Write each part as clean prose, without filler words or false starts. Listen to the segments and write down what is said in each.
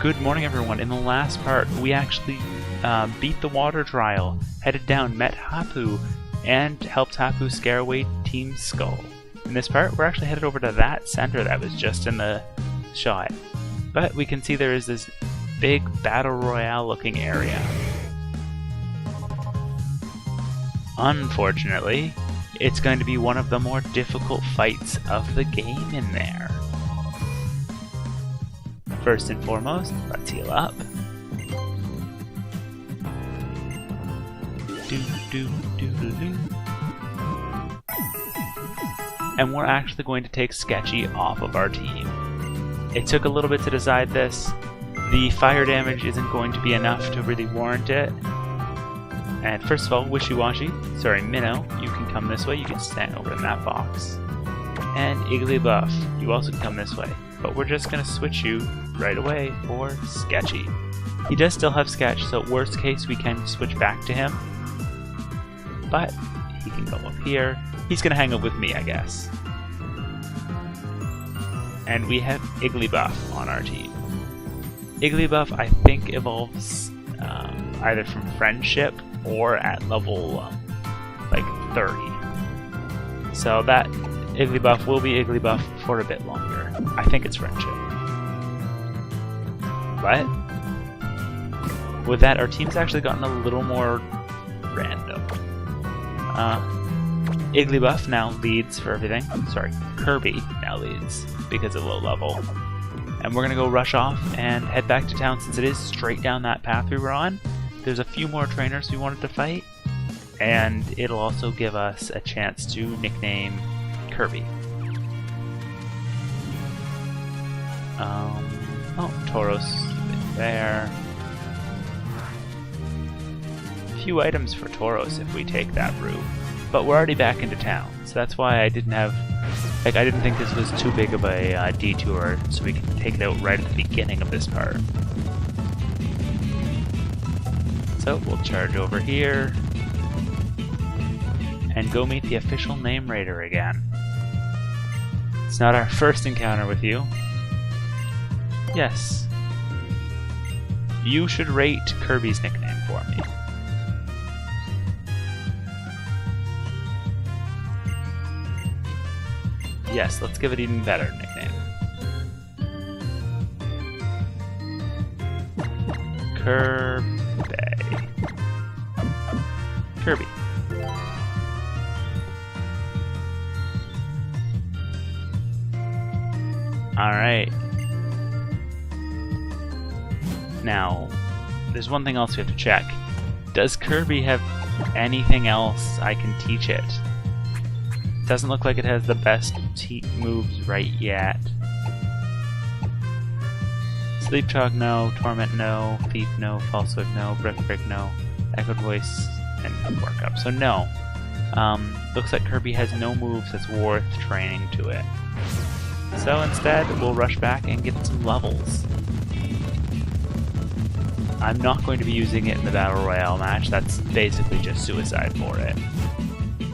Good morning, everyone. In the last part, we actually beat the water trial, headed down, met Hapu, and helped Hapu scare away Team Skull. In this part, we're actually headed over to that center that was just in the shot. But we can see there is this big battle royale looking area. Unfortunately, it's going to be one of the more difficult fights of the game in there. First and foremost, let's heal up. And we're actually going to take Sketchy off of our team. It took a little bit to decide this. The fire damage isn't going to be enough to really warrant it. And first of all, Minnow, you can come this way. You can stand over in that box. And Igglybuff, you also can come this way. But we're just going to switch you right away for Sketchy. He does still have Sketch, so worst case we can switch back to him. But he can go up here. He's going to hang out with me, I guess. And we have Igglybuff on our team. Igglybuff, I think, evolves either from Friendship or at level like 30. So that Igglybuff will be Igglybuff for a bit longer. I think it's Friendship. But with that, our team's actually gotten a little more random. Igglybuff now leads for everything. Kirby now leads because of low level. And we're gonna go rush off and head back to town since it is straight down that path we were on. There's a few more trainers we wanted to fight, and it'll also give us a chance to nickname Kirby. Tauros there. A few items for Tauros if we take that route. But we're already back into town, so that's why I didn't think this was too big of a detour, so we can take it out right at the beginning of this part. So we'll charge over here and go meet the official name raider again. It's not our first encounter with you. Yes. You should rate Kirby's nickname for me. Yes, let's give it even better nickname. Kirby. Alright. Now, there's one thing else we have to check. Does Kirby have anything else I can teach it? Doesn't look like it has the best moves right yet. Sleep Talk, no. Torment, no. Thief, no. Falsehood, no. Brick, no. Echoed Voice, and Work Up. So no. Looks like Kirby has no moves that's worth training to it. So instead, we'll rush back and get some levels. I'm not going to be using it in the Battle Royale match. That's basically just suicide for it.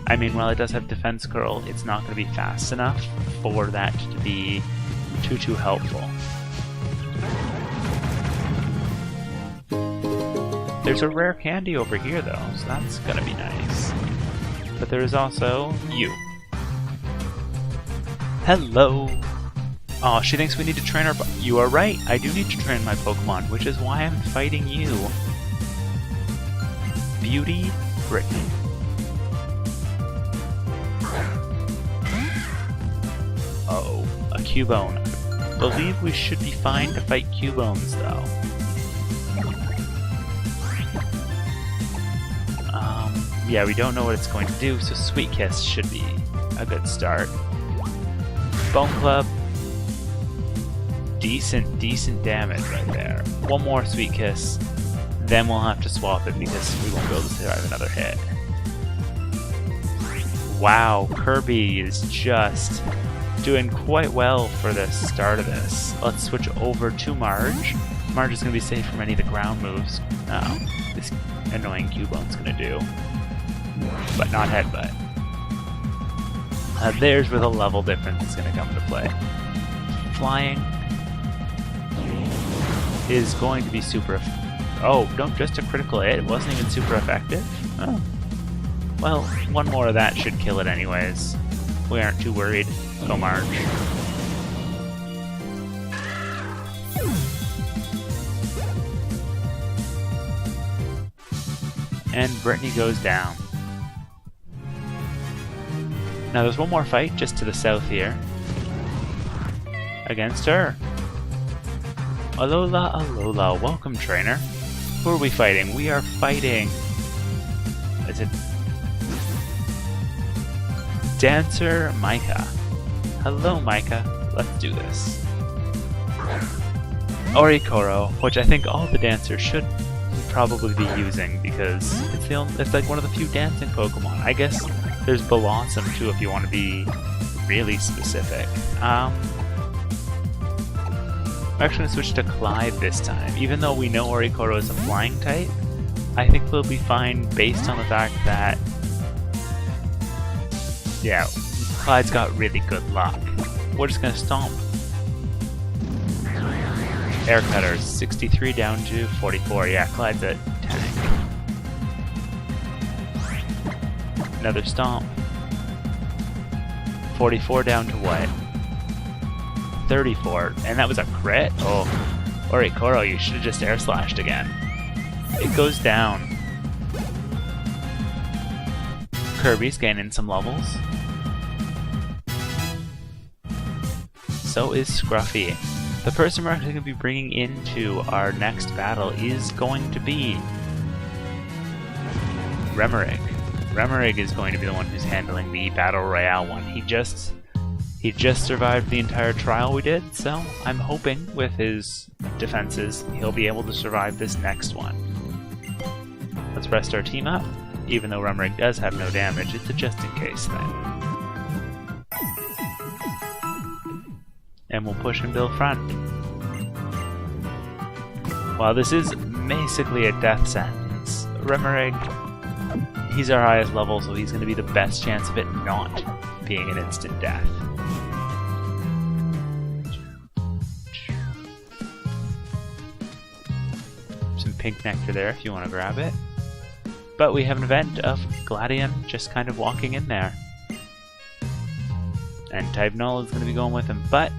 I mean, while it does have Defense Curl, it's not going to be fast enough for that to be too helpful. There's a rare candy over here, though, so that's going to be nice. But there is also you. Hello! Oh, she thinks we need to train our... You are right, I do need to train my Pokemon, which is why I'm fighting you. Beauty Brittany. Uh-oh, a Cubone. I believe we should be fine to fight Cubones, though. Yeah, we don't know what it's going to do, so Sweet Kiss should be a good start. Bone Club. Decent damage right there. One more Sweet Kiss, then we'll have to swap it because we won't be able to survive another hit. Wow, Kirby is just doing quite well for the start of this. Let's switch over to Marge. Marge is going to be safe from any of the ground moves this annoying Cubone's going to do. But not Headbutt. There's where the level difference is going to come into play. Flying. is going to be super... Oh, no, just a critical hit. It wasn't even super effective? Oh. Well, one more of that should kill it anyways. We aren't too worried. Go March. And Brittany goes down. Now there's one more fight just to the south here. Against her. Alola, Alola, welcome trainer. Who are we fighting? We are fighting... Is it... Dancer Micah. Hello Micah, let's do this. Orikoro, which I think all the dancers should probably be using because it's like one of the few dancing Pokemon. I guess there's Blossom too if you want to be really specific. I'm actually going to switch to Clyde this time. Even though we know Orikoro is a flying type, I think we'll be fine based on the fact that, yeah, Clyde's got really good luck. We're just going to stomp. Air Cutters, 63 down to 44. Yeah, Clyde's a tank. Another stomp. 44 down to what? 34. And that was a crit? Oh. Orikoro, you should have just air slashed again. It goes down. Kirby's gaining some levels. So is Scruffy. The person we're actually going to be bringing into our next battle is going to be Remoraid. Remoraid is going to be the one who's handling the Battle Royale one. He just survived the entire trial we did, so I'm hoping with his defenses he'll be able to survive this next one. Let's rest our team up. Even though Remoraid does have no damage, it's a just in case thing. And we'll push him to the front. Well, this is basically a death sentence. Remoraid, he's our highest level, so he's going to be the best chance of it not being an instant death. Some pink nectar there if you want to grab it. But we have an event of Gladion just kind of walking in there. And Type Null is going to be going with him, but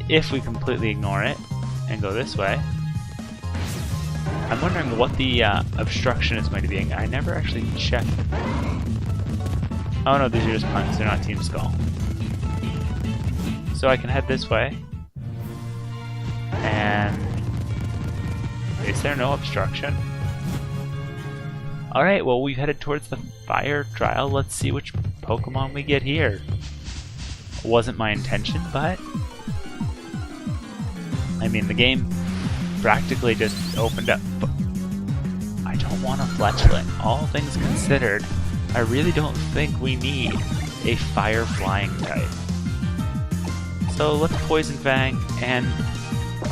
if we completely ignore it and go this way, I'm wondering what the obstruction is going to be. I never actually checked. Oh no, these are just punks, they're not Team Skull. So I can head this way. And is there no obstruction? Alright, well we've headed towards the fire trial. Let's see which Pokemon we get here. Wasn't my intention, but I mean, the game practically just opened up. I don't want a Fletchling. All things considered, I really don't think we need a fire flying type. So let's Poison Fang and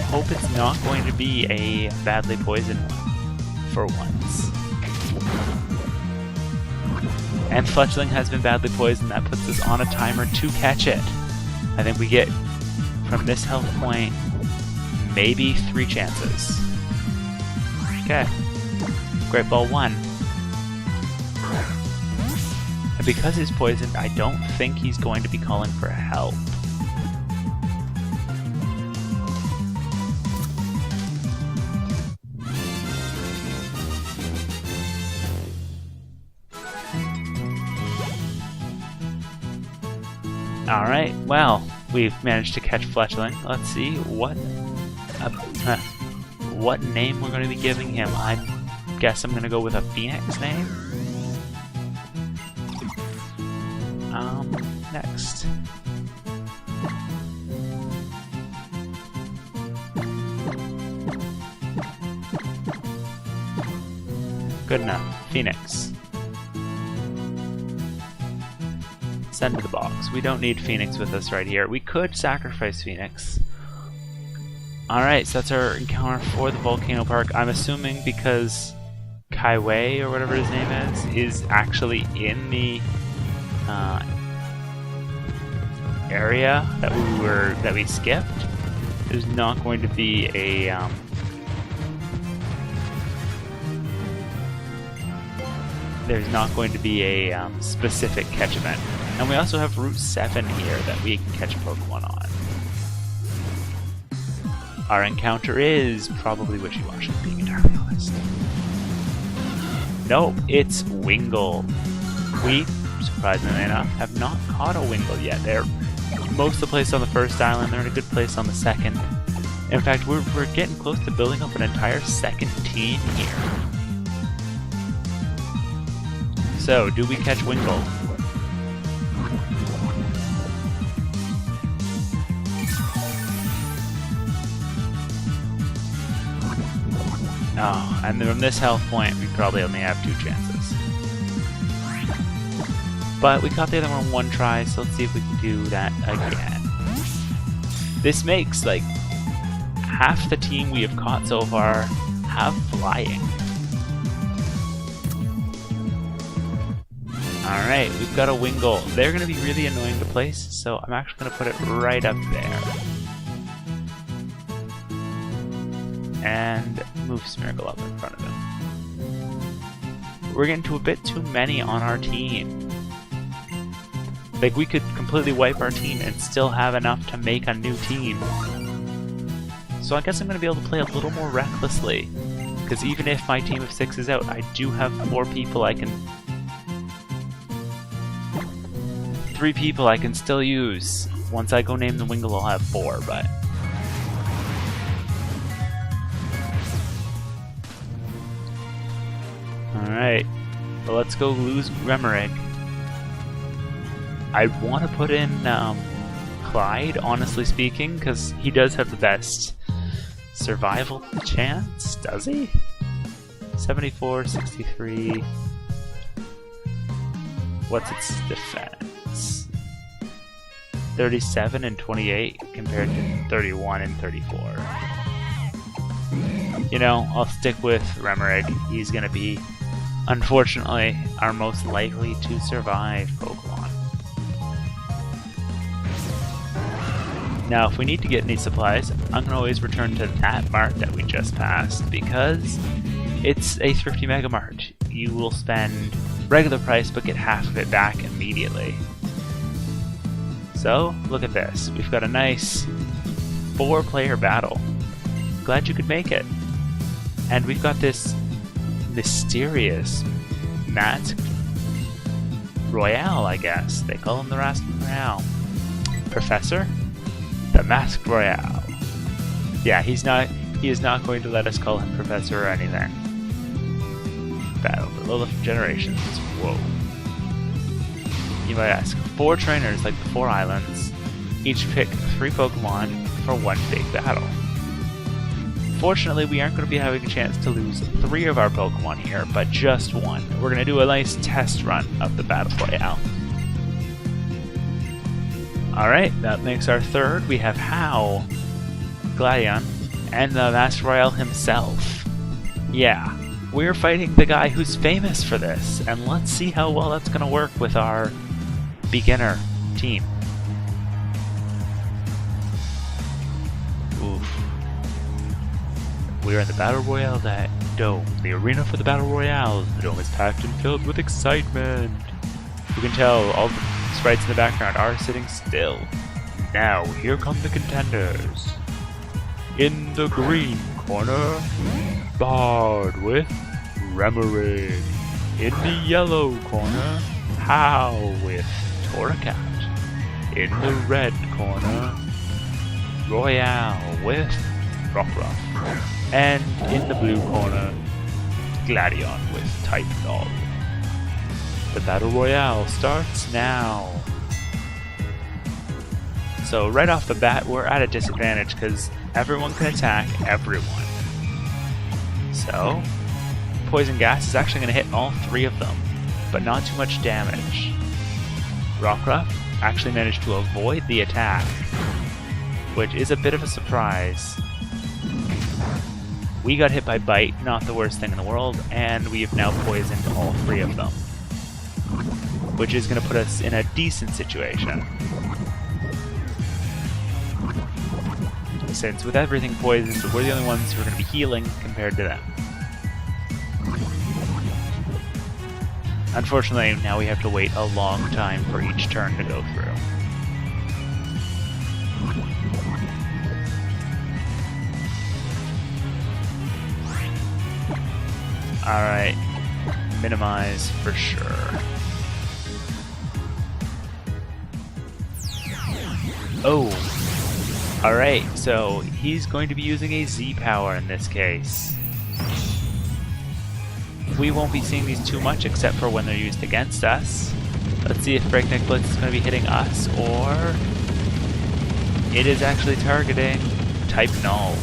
hope it's not going to be a badly poisoned one for once. And Fletchling has been badly poisoned. That puts us on a timer to catch it. I think we get, from this health point, maybe 3 chances. Okay. Great Ball 1. And because he's poisoned, I don't think he's going to be calling for help. Alright, well, we've managed to catch Fletchling. Let's see what name we're going to be giving him. I guess I'm going to go with a Phoenix name. Next. Good enough. Phoenix. Send to the box. We don't need Phoenix with us right here. We could sacrifice Phoenix. Alright, so that's our encounter for the volcano park. I'm assuming because Kaiwei, or whatever his name is actually in the area that we skipped. There's not going to be a there's not going to be a specific catch event. And we also have Route 7 here that we can catch Pokemon on. Our encounter is probably wishy-washy, being entirely honest. Nope, it's Wingull. We, surprisingly enough, have not caught a Wingull yet. They're most of the place on the first island, they're in a good place on the second. In fact, we're getting close to building up an entire second team here. So, do we catch Wingull? Oh, and from this health point, we probably only have 2 chances. But we caught the other one 1 try, so let's see if we can do that again. This makes, like, half the team we have caught so far have flying. Alright, we've got a Wingull. They're going to be really annoying to place, so I'm actually going to put it right up there. And move Smeargle up in front of him. We're getting to a bit too many on our team. Like, we could completely wipe our team and still have enough to make a new team. So I guess I'm going to be able to play a little more recklessly. Because even if my team of 6 is out, I do have 4 people I can... 3 people I can still use. Once I go name the Wingull, I'll have 4, but... Alright, well, let's go lose Remoraid. I want to put in Clyde, honestly speaking, because he does have the best survival chance, does he? 74, 63... What's its defense? 37 and 28 compared to 31 and 34. You know, I'll stick with Remoraid. He's going to be, unfortunately, our most likely to survive Pokemon. Now, if we need to get any supplies, I'm going to always return to that mart that we just passed, because it's a thrifty Mega Mart. You will spend regular price, but get half of it back immediately. So, look at this. We've got a nice 4-player battle. Glad you could make it. And we've got this mysterious masked Royale, I guess. They call him the Masked Royale. Professor? The Masked Royale. Yeah, he is not going to let us call him Professor or anything. Battle below the generations. Whoa. You might ask, 4 trainers like the 4 islands, each pick 3 Pokemon for 1 big battle. Fortunately, we aren't going to be having a chance to lose 3 of our Pokemon here, but just 1. We're going to do a nice test run of the Battle Royale. Alright, that makes our 3rd. We have How, Gladion, and the Masked Royale himself. Yeah, we're fighting the guy who's famous for this, and let's see how well that's going to work with our beginner team. Oof. We're in the Battle Royale Dome, the arena for the Battle Royale. The dome is packed and filled with excitement. You can tell all the sprites in the background are sitting still. Now, here come the contenders. In the green corner, Bard with Remoraid. In the yellow corner, How with Torracat. In the red corner, Royale with Rockruff. And in the blue corner, Gladion with Typhlosion. The Battle Royale starts now. So right off the bat, we're at a disadvantage because everyone can attack everyone. So, Poison Gas is actually going to hit all 3 of them, but not too much damage. Rockruff actually managed to avoid the attack, which is a bit of a surprise. We got hit by Bite, not the worst thing in the world, and we have now poisoned all 3 of them, which is going to put us in a decent situation. Since with everything poisoned, we're the only ones who are going to be healing compared to them. Unfortunately, now we have to wait a long time for each turn to go through. Alright, minimize for sure. Oh! Alright, so he's going to be using a Z power in this case. We won't be seeing these too much except for when they're used against us. Let's see if Breakneck Blitz is going to be hitting us, or it is actually targeting Type Null.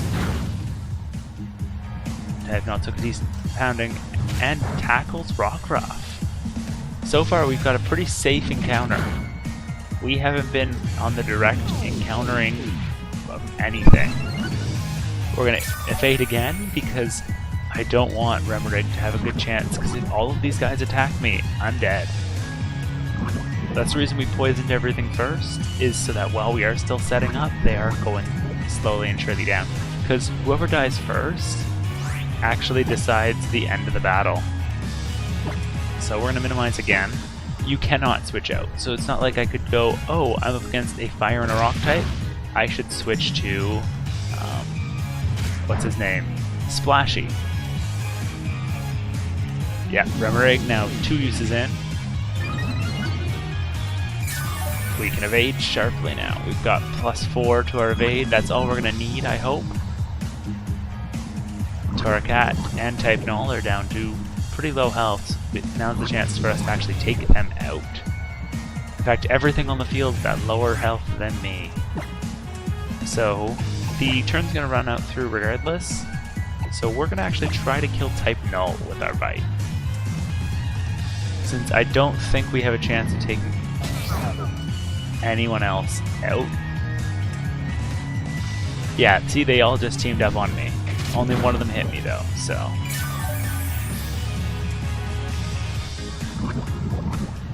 Type Null took a decent pounding and tackles Rockruff. So far we've got a pretty safe encounter. We haven't been on the direct encountering of anything. We're going to evade again because I don't want Remoraid to have a good chance, because if all of these guys attack me, I'm dead. That's the reason we poisoned everything first, is so that while we are still setting up, they are going slowly and surely down. Because whoever dies first actually decides the end of the battle. So we're going to minimize again. You cannot switch out, so it's not like I could go, oh, I'm up against a fire and a rock type, I should switch to, what's his name? Splashy. Yeah, Remoraid now 2 uses in. We can evade sharply now. We've got +4 to our evade. That's all we're going to need, I hope. Torracat and Type Null are down to pretty low health. Now's the chance for us to actually take them out. In fact, everything on the field is at lower health than me. So, the turn's going to run out through regardless. So we're going to actually try to kill Type Null with our bite. Since I don't think we have a chance of taking anyone else out. Yeah, see, they all just teamed up on me. Only one of them hit me though, so.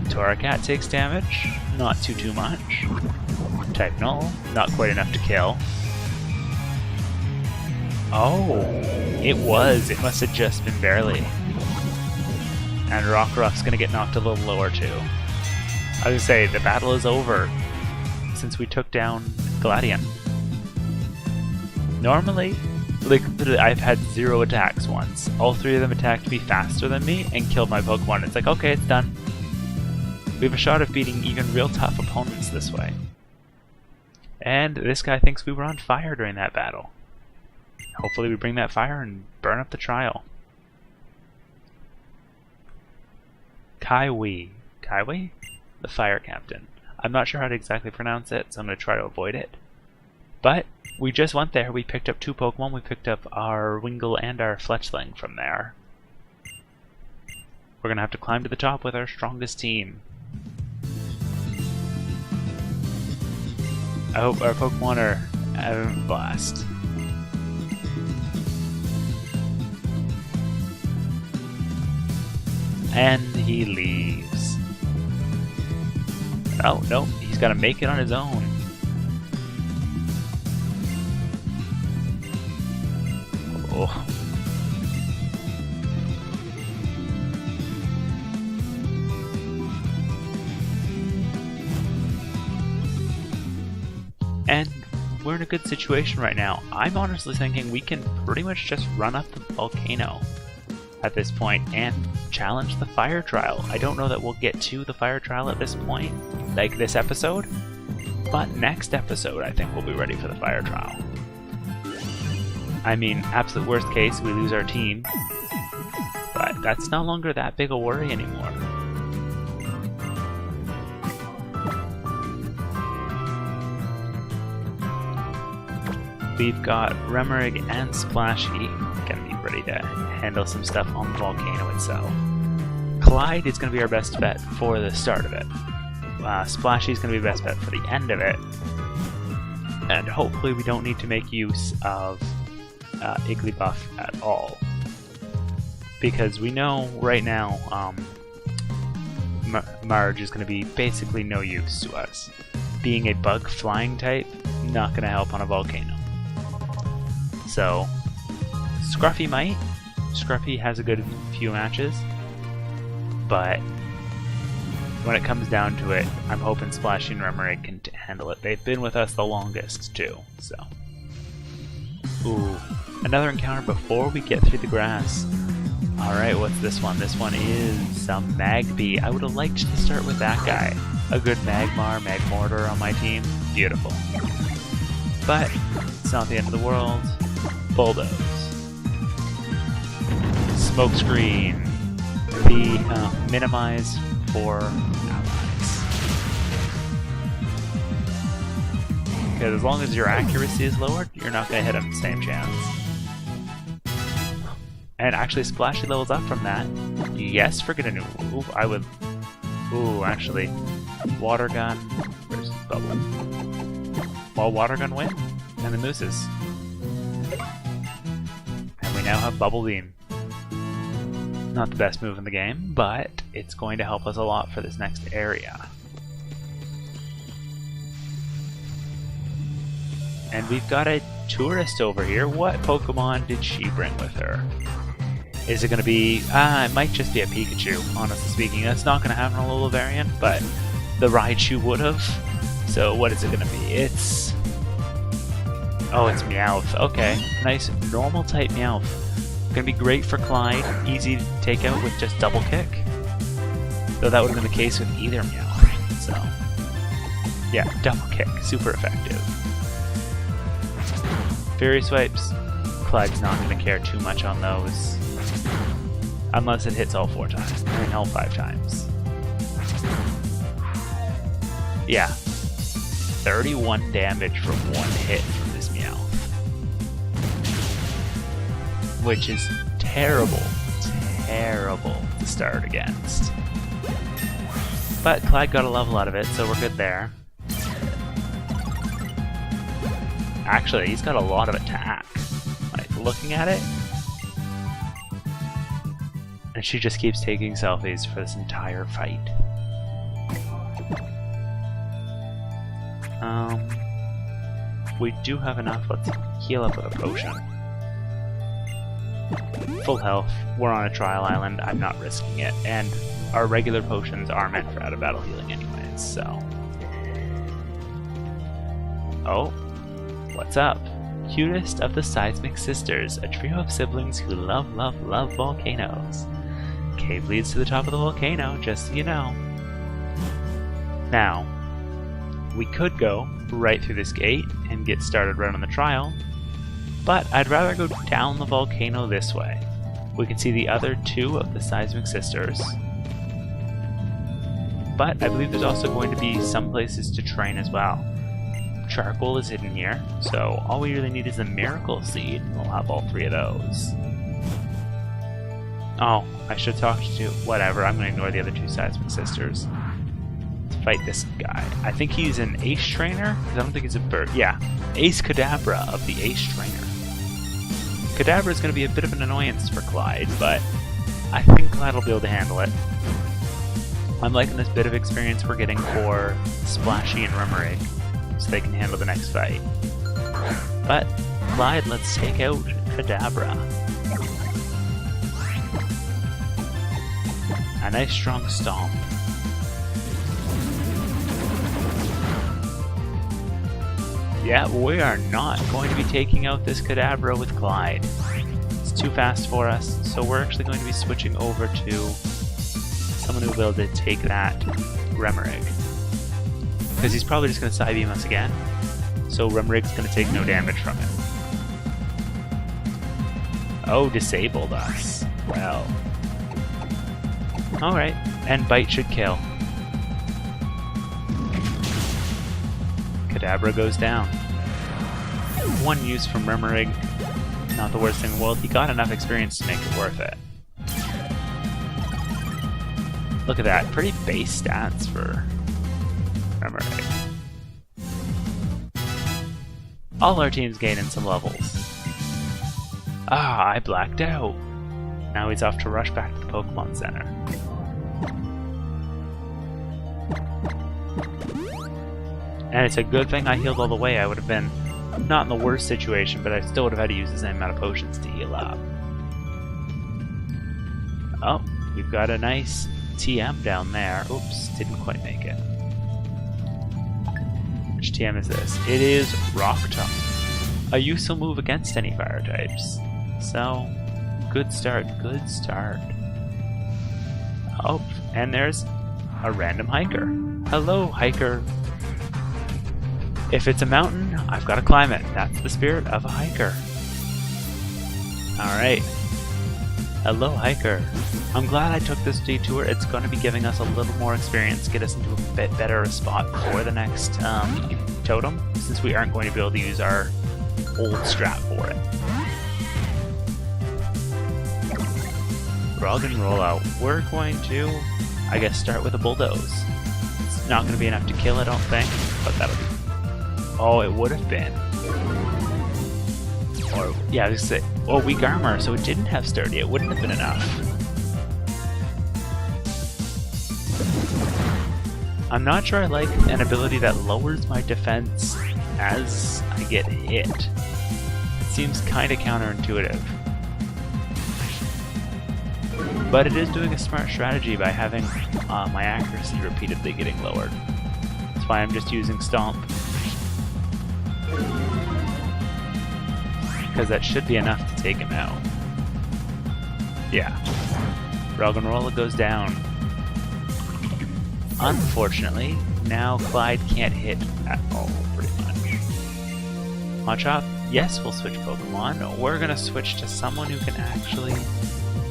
Torracat takes damage, not too much. Type Null, not quite enough to kill. Oh, it must have just been barely. And Rockruff's gonna get knocked a little lower too. I was gonna say, the battle is over since we took down Gladion. Normally, like, I've had 0 attacks once. All 3 of them attacked me faster than me and killed my Pokemon. It's like, okay, it's done. We have a shot of beating even real tough opponents this way. And this guy thinks we were on fire during that battle. Hopefully we bring that fire and burn up the trial. Kaiwi. Kaiwi? The fire captain. I'm not sure how to exactly pronounce it, so I'm going to try to avoid it. But we just went there, we picked up 2 Pokemon, we picked up our Wingull and our Fletchling from there. We're going to have to climb to the top with our strongest team. I hope our Pokemon are having a blast. And he leaves. Oh, no, he's got to make it on his own. Oh. And we're in a good situation right now. I'm honestly thinking we can pretty much just run up the volcano at this point and challenge the fire trial. I don't know that we'll get to the fire trial at this point, like this episode, but next episode I think we'll be ready for the fire trial. I mean, absolute worst case, we lose our team, but that's no longer that big a worry anymore. We've got Remoraid and Splashy gonna be ready to handle some stuff on the volcano itself. Clyde is gonna be our best bet for the start of it. Splashy is gonna be the best bet for the end of it. And hopefully we don't need to make use of Igglybuff at all. Because we know right now Marge is gonna be basically no use to us. Being a bug flying type, not gonna help on a volcano. So, Scruffy might. Scruffy has a good few matches, but when it comes down to it, I'm hoping Splashy and Remoraid can handle it. They've been with us the longest, too, so. Ooh, another encounter before we get through the grass. Alright, what's this one? This one is some Magby. I would have liked to start with that guy. A good Magmortar on my team. Beautiful. But, it's not the end of the world. Bulldoze. Smokescreen. The minimize for allies. Because as long as your accuracy is lowered, you're not going to hit them the same chance. And actually, Splashy levels up from that. Yes, for getting a new move. I would. Ooh, actually, Water Gun versus Bubble. Well, Water Gun win, and the Mooses. And we now have Bubble Beam. Not the best move in the game, but it's going to help us a lot for this next area. And we've got a tourist over here. What Pokemon did she bring with her? Is it going to be... it might just be a Pikachu, honestly speaking. That's not going to have an Alola variant, but the Raichu would have. So what is it going to be? It's... Oh, it's Meowth. Okay, nice normal type Meowth. Going to be great for Clyde. Easy to take out with just double kick. Though that would have been the case with either Meowth. So, yeah, double kick. Super effective. Fury Swipes. Clyde's not going to care too much on those. Unless it hits all 4 times. And all 5 times. Yeah. 31 damage from 1 hit from this Meowth. Which is terrible. Terrible to start against. But Clyde got a level out of it, so we're good there. Actually, he's got a lot of attack. Like, looking at it. And she just keeps taking selfies for this entire fight. We do have enough. Let's heal up with a potion. Full health. We're on a trial island. I'm not risking it. And our regular potions are meant for out-of-battle healing anyways, so... Oh. What's up? Cutest of the Seismic Sisters, a trio of siblings who love volcanoes. Cave leads to the top of the volcano, just so you know. Now, we could go right through this gate and get started right on the trial, but I'd rather go down the volcano this way. We can see the other 2 of the Seismic Sisters. But I believe there's also going to be some places to train as well. Charcoal is hidden here, so all we really need is a Miracle Seed, and we'll have all 3 of those. Oh, I should talk to... Whatever, I'm going to ignore the other 2 Seismic Sisters. Let's fight this guy. I think he's an Ace Trainer? Because I don't think he's a bird. Yeah, Ace Kadabra of the Ace Trainer. Kadabra is going to be a bit of an annoyance for Clyde, but I think Clyde will be able to handle it. I'm liking this bit of experience we're getting for Splashy and Remoraid, so they can handle the next fight. But, Clyde, let's take out Kadabra. A nice strong stomp. Yeah, we are not going to be taking out this Kadabra with Clyde. It's too fast for us, so we're actually going to be switching over to someone who will be able to take that Remoraid. Because he's probably just going to Psybeam us again, so Remoraid's going to take no damage from it. Oh, disabled us. Well. Alright, and Bite should kill. Kadabra goes down. 1 use from Remoraid, not the worst thing in the world. He got enough experience to make it worth it. Look at that, pretty base stats for Remoraid. All our teams gaining some levels. Ah, I blacked out. Now he's off to rush back to the Pokemon Center. And it's a good thing I healed all the way. I would have been not in the worst situation, but I still would have had to use the same amount of potions to heal up. Oh, we've got a nice TM down there. Oops, didn't quite make it. Which TM is this? It is Rock Tomb. A useful move against any fire types. So, good start, good start. Oh, and there's a random hiker. Hello, hiker. If it's a mountain, I've got to climb it. That's the spirit of a hiker. Alright. Hello, hiker. I'm glad I took this detour. It's going to be giving us a little more experience, get us into a bit better spot for the next totem, since we aren't going to be able to use our old strap for it. Rock and roll out. We're going to, I guess, start with a bulldoze. It's not going to be enough to kill, I don't think, but that'll be... Oh, it would have been. Or, yeah, I was gonna say, oh, weak armor, so it didn't have sturdy. It wouldn't have been enough. I'm not sure I like an ability that lowers my defense as I get hit. It seems kind of counterintuitive. But it is doing a smart strategy by having my accuracy repeatedly getting lowered. That's why I'm just using Stomp. Because that should be enough to take him out. Yeah. Roggenrola goes down. Unfortunately, now Clyde can't hit at all, pretty much. Machop, yes, we'll switch Pokemon. We're gonna switch to someone who can actually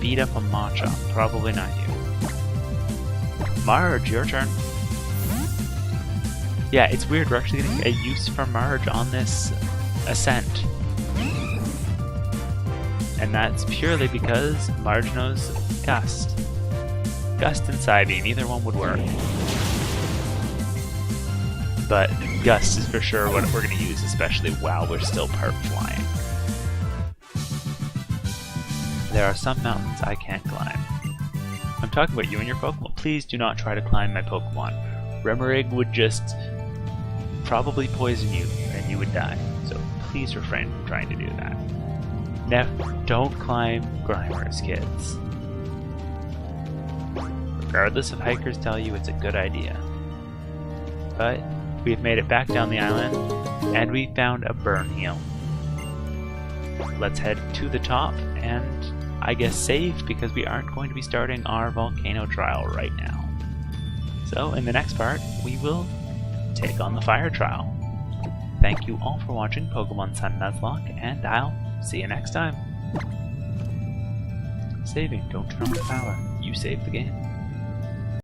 beat up a Machop. Probably not you. Marge, your turn. Yeah, it's weird. We're actually getting a use for Marge on this ascent. And that's purely because Marge knows Gust. Gust and Psybeam, either one would work. But Gust is for sure what we're going to use, especially while we're still perp flying. There are some mountains I can't climb. I'm talking about you and your Pokemon. Please do not try to climb my Pokemon. Remoraid would just probably poison you and you would die. So please refrain from trying to do that. Don't climb Grimers, kids. Regardless if hikers tell you it's a good idea. But we've made it back down the island, and we found a burn heal. Let's head to the top, and I guess save, because we aren't going to be starting our volcano trial right now. So in the next part, we will take on the fire trial. Thank you all for watching Pokemon Sun Nuzlocke, and I'll see you next time. Saving, don't turn on the power. You save the game.